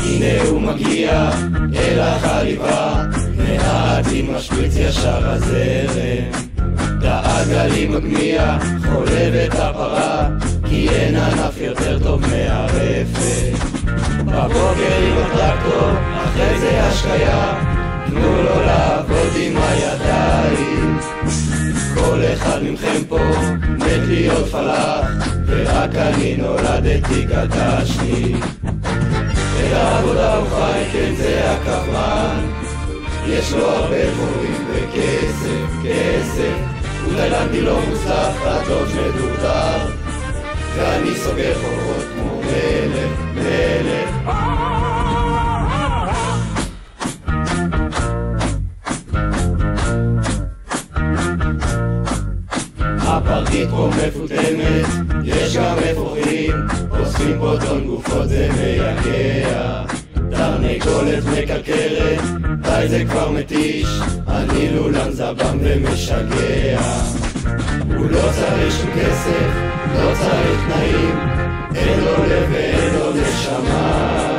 הנה הוא מגיע אל החליבה, מהעתים משפיץ ישר הזרם. העגלי מגמיע, חולב את הפרה, כי אין ענף יותר טוב מהרפת. בבוקר עם הטרקטור, אחרי זה השקיה, תנו לו לעבוד עם הידיים. כל אחד מכם פה מת להיות פלח, ורק אני נולדתי גדשתי. את העבודה הוא חי, כן זה הכוון, יש לו הרבה מורים וכסף, כסף. הוא תאילנדי לא מוצלח, הדוד מדורדר, ואני סוגר חורות כמו מלך, מלך. הפרקית פה מפותמת, יש גם אפרוחים, אוספים פה טון גופות זה מייגע. תרנגולת מקלקלת, די זה כבר מתיש, אני לולן זבם ומשגע. הוא לא צריך שום כסף, לא צריך תנאים, אין לו לב ואין לו נשמה.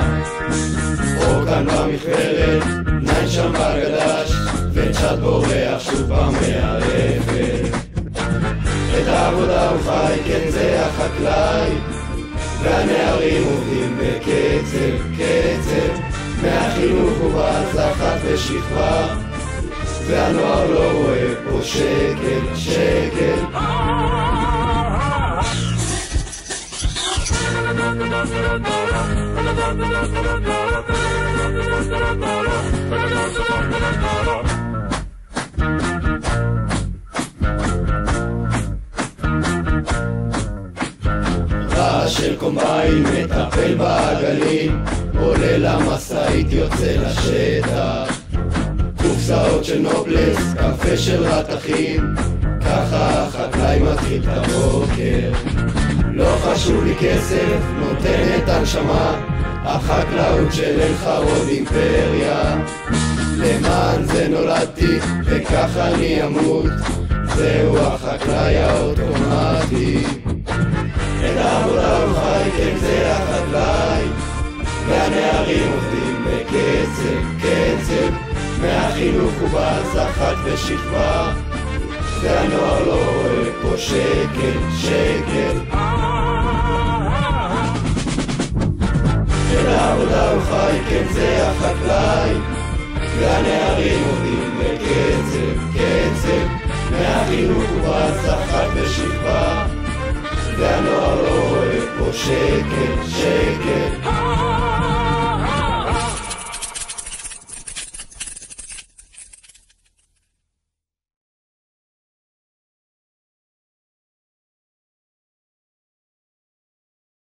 או כאן במכפלת, נין שם בגדש, וצ'אט בורח שוב פעם מהרפת. את העבודה הוא חי, כן זה החקלאי, והנערים עובדים בקצב, קצב. מהחינוך הוא בהצלחת ושכבה, והנוער לא רואה פה שקל, שקל. של קומביין מטפל בעגלים, עולה למשאית יוצא לשטח. קופסאות של נובלס, קפה של רתחים, ככה החקלאי מתחיל את הבוקר. לא חשוב לי כסף, נותן את הנשמה, החקלאות של אל חרוד אימפריה. למען זה נולדתי וככה אני אמות, זהו החקלאי האוטומטי. את העבודה הוא חי, כן זה החקלאי, והנערים עובדים בקצב, קצב. מהחינוך הוא בהצלחת ושכבה, והנוער לא רואה פה שקל, שקל. את העבודה הוא חי, כן זה החקלאי, והנערים עובדים בקצב, קצב. מהחינוך הוא בהצלחת ושכבה, והנוער לא רואה פה שקל, שקל.